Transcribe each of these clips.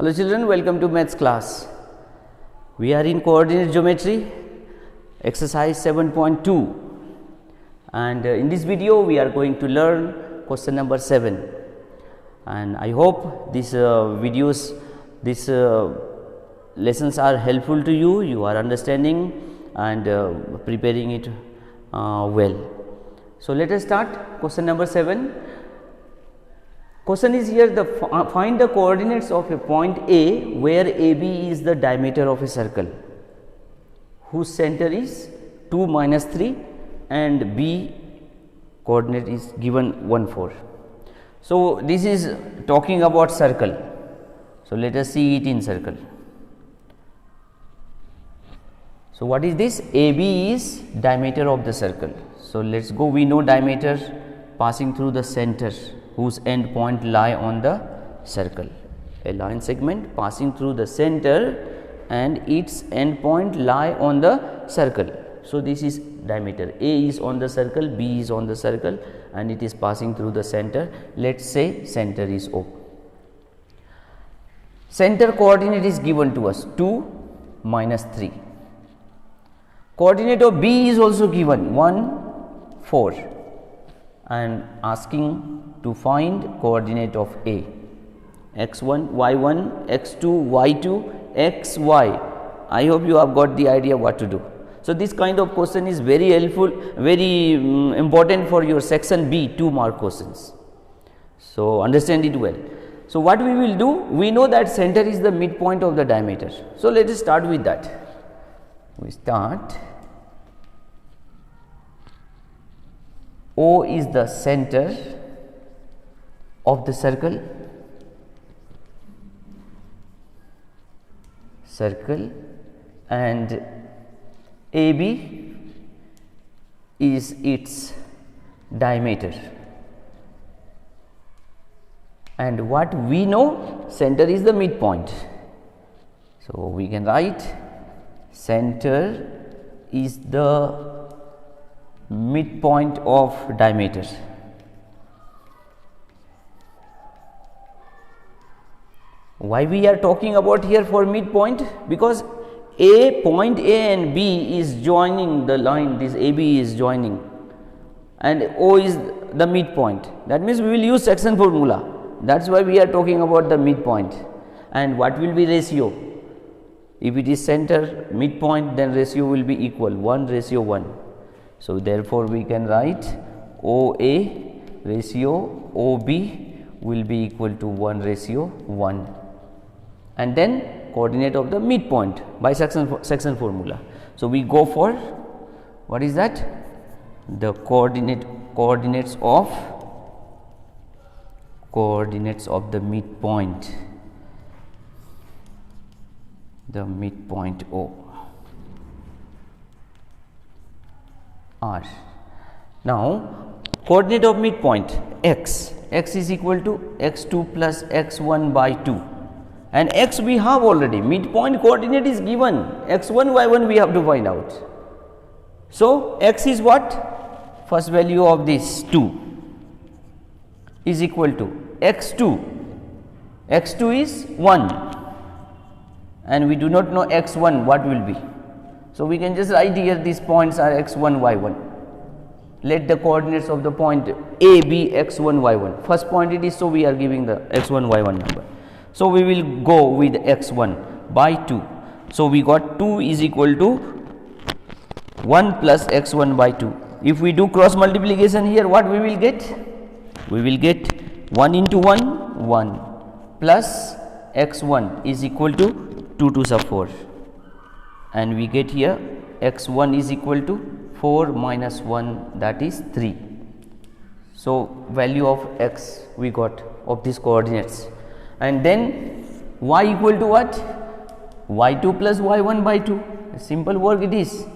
Hello children, welcome to maths class. We are in coordinate geometry, exercise 7.2, and in this video we are going to learn question number 7, and I hope these lessons are helpful to you. You are understanding and preparing it well. So let us start question number 7. Question is here, find the coordinates of a point A where AB is the diameter of a circle whose center is 2 minus 3 and B coordinate is given 1 4. So this is talking about circle. So let us see it in circle. So what is this? AB is diameter of the circle. So let us go. We know diameter passing through the center whose end point lie on the circle. A line segment passing through the center and its end point lie on the circle. So this is diameter. A is on the circle, B is on the circle, and it is passing through the center. Let us say center is O. Center coordinate is given to us 2 minus 3. Coordinate of B is also given 1 4, and asking to find coordinate of A, x1, y1, x2, y2, xy. I hope you have got the idea what to do. So this kind of question is very helpful, very important for your section B 2 mark questions. So understand it well. So what we will do, we know that center is the midpoint of the diameter. So let us start with that. We start. O is the center of the circle, and AB is its diameter, and what we know, center is the midpoint. So we can write center is the midpoint of diameter. Why we are talking about here for midpoint? Because point A and B is joining the line, this AB is joining, and O is the midpoint. That means we will use section formula. That is why we are talking about the midpoint. And what will be ratio? If it is center midpoint, then ratio will be equal 1:1. So therefore we can write OA ratio OB will be equal to 1:1. And then coordinate of the midpoint by section formula. So we go for, what is that? The coordinates of the midpoint, the midpoint O are. Now coordinate of midpoint x is equal to x2 plus x1 by 2. And x we have already, midpoint coordinate is given, x1, y1 we have to find out. So x is what? First value of this 2 is equal to x2 is 1, and we do not know x1 what will be. So we can just write here these points are x1, y1. Let the coordinates of the point A be x1, y1. First point it is, so we are giving the x1, y1 number. So we will go with x1 by 2. So we got 2 is equal to 1 plus x1 by 2. If we do cross multiplication here, what we will get? We will get 1 into 1, 1 plus x1 is equal to 2 to the 4, and we get here x1 is equal to 4 minus 1, that is 3. So value of x we got of these coordinates. And then y equal to what? y2 plus y1 by 2. A simple work it is.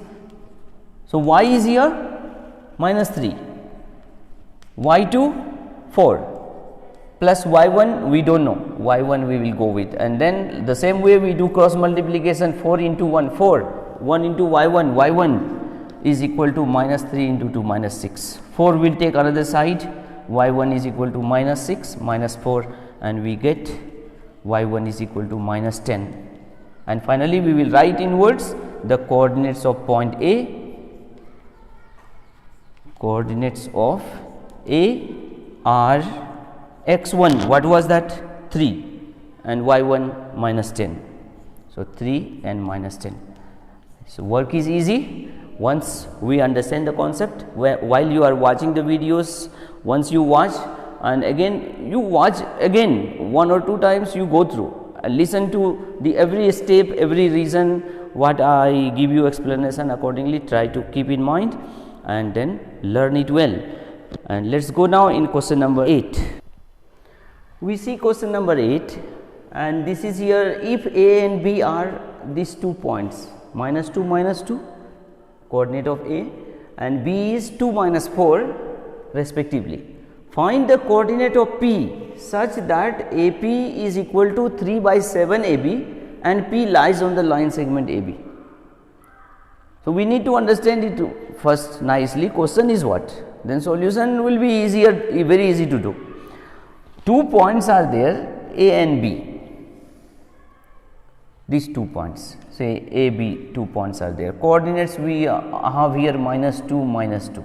So y is here minus 3, y2 4 plus y1 we do not know, y1 we will go with, and then the same way we do cross multiplication, 4 into 1 4, 1 into y1 is equal to minus 3 into 2 minus 6, 4 will take another side, y1 is equal to minus 6 minus 4, and we get y1 is equal to minus 10, and finally we will write inwards the coordinates of point A. Coordinates of A are x1, what was that? 3, and y1 minus 10. So 3 and minus 10. So work is easy once we understand the concept. While you are watching the videos, once you watch and again you watch again 1 or 2 times, you go through and listen to the every step, every reason what I give you explanation, accordingly try to keep in mind and then learn it well. And let's go now in question number 8. We see question number 8, and this is here if A and B are these 2 points, minus 2 minus 2 coordinate of A, and B is 2 minus 4 respectively. Find the coordinate of P such that AP is equal to 3 by 7 AB and P lies on the line segment AB. So we need to understand it first nicely. Question is what? Then solution will be easier, very easy to do. 2 points are there, A and B. These 2 points, say A, B, 2 points are there. Coordinates we have here minus 2, minus 2,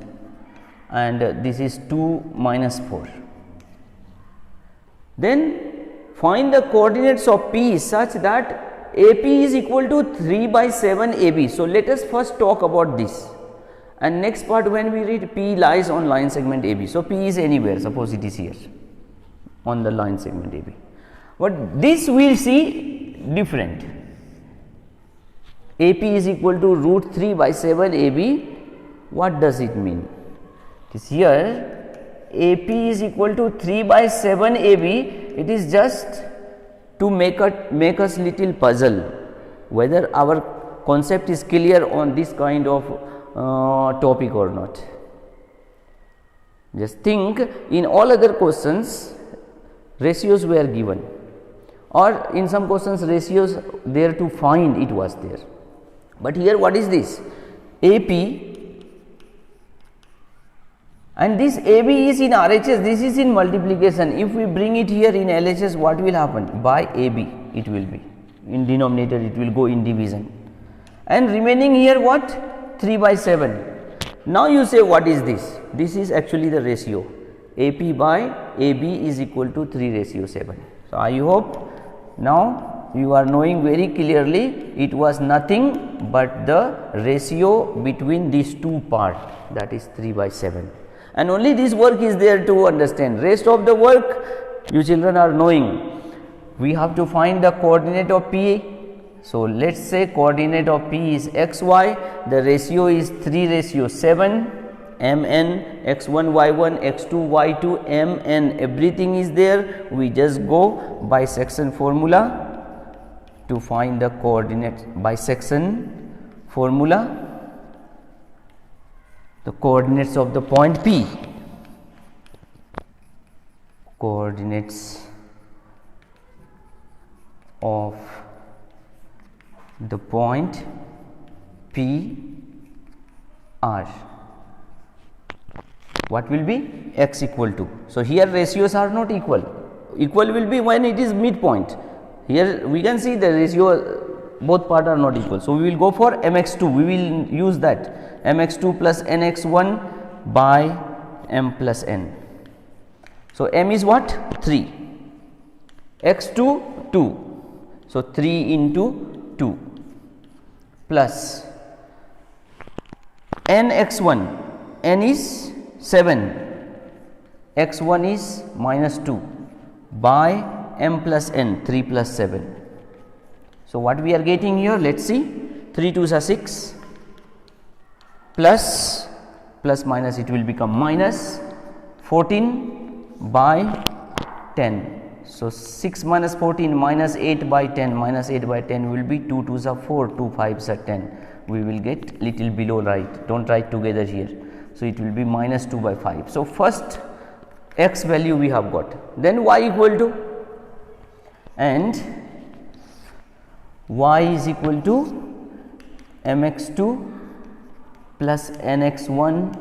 and this is 2 minus 4. Then find the coordinates of P such that AP is equal to 3 by 7 AB. So let us first talk about this, and next part when we read P lies on line segment AB. So P is anywhere, suppose it is here on the line segment AB, but this we will see different. AP is equal to root 3 by 7 AB. What does it mean? Because here AP is equal to 3 by 7 AB. It is just to make us little puzzle whether our concept is clear on this kind of topic or not. Just think, in all other questions ratios were given, or in some questions ratios there to find, it was there, but here what is this? AP, and this AB is in RHS, this is in multiplication. If we bring it here in LHS, what will happen? By AB it will be, in denominator it will go in division, and remaining here what? 3 by 7. Now you say what is this? This is actually the ratio. AP by AB is equal to 3:7. So I hope now you are knowing very clearly it was nothing but the ratio between these 2 parts, that is 3 by 7. And only this work is there to understand. Rest of the work you children are knowing. We have to find the coordinate of P. So let us say coordinate of P is xy, the ratio is 3:7, mn, x1 y1, x2 y2, mn, everything is there. We just go by section formula to find the coordinates. By section formula, the coordinates of the point P. Coordinates of the point P are, what will be? X equal to. So here ratios are not equal. Equal will be when it is midpoint. Here we can see the ratio, both parts are not equal. So we will go for mx2. We will use that mx2 plus nx1 by m plus n. So m is what? 3. x2 2. So 3 into 2 plus nx1. N is 7. x1 is minus 2 by m plus n, 3 plus 7. So what we are getting here? Let's see. 3 2s are 6, plus minus it will become minus 14 by 10. So 6 minus 14 minus 8 by 10, minus 8 by 10 will be 2 2s are 4, 2 5s are 10. We will get little below, right? Don't write together here. So it will be minus 2 by 5. So first x value we have got, then y equal to, and y is equal to mx2 plus nx1,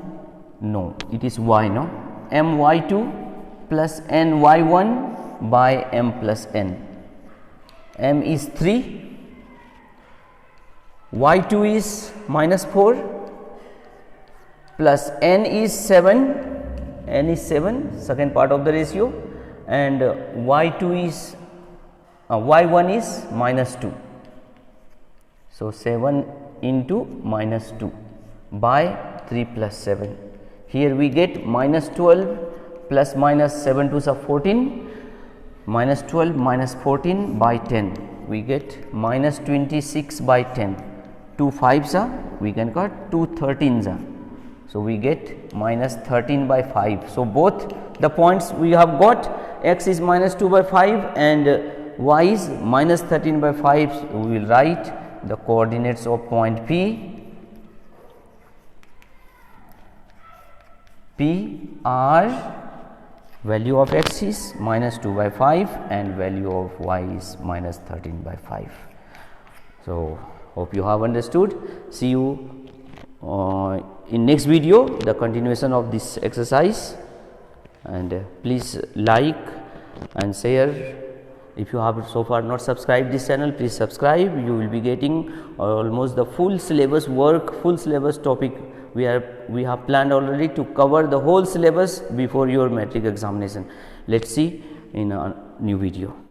no, it is y, no, my2 plus ny1 by m plus n. m is 3, y2 is minus 4 plus n is 7, second part of the ratio, and y2 is y1 is minus 2. So, 7 into minus 2 by 3 plus 7. Here we get minus 12 plus minus 7 2s are 14, minus 12 minus 14 by 10, we get minus 26 by 10, 2 5s are, we can cut 2 13s are. So, we get minus 13 by 5. So, both the points we have got, x is minus 2 by 5 and y is minus 13 by 5. So, we will write the coordinates of point P. P are value of x is minus 2 by 5 and value of y is minus 13 by 5. So, hope you have understood. See you in next video, the continuation of this exercise, and please like and share. If you have so far not subscribed this channel, please subscribe. You will be getting almost the full syllabus work, full syllabus topic. We have planned already to cover the whole syllabus before your matric examination. Let's see in a new video.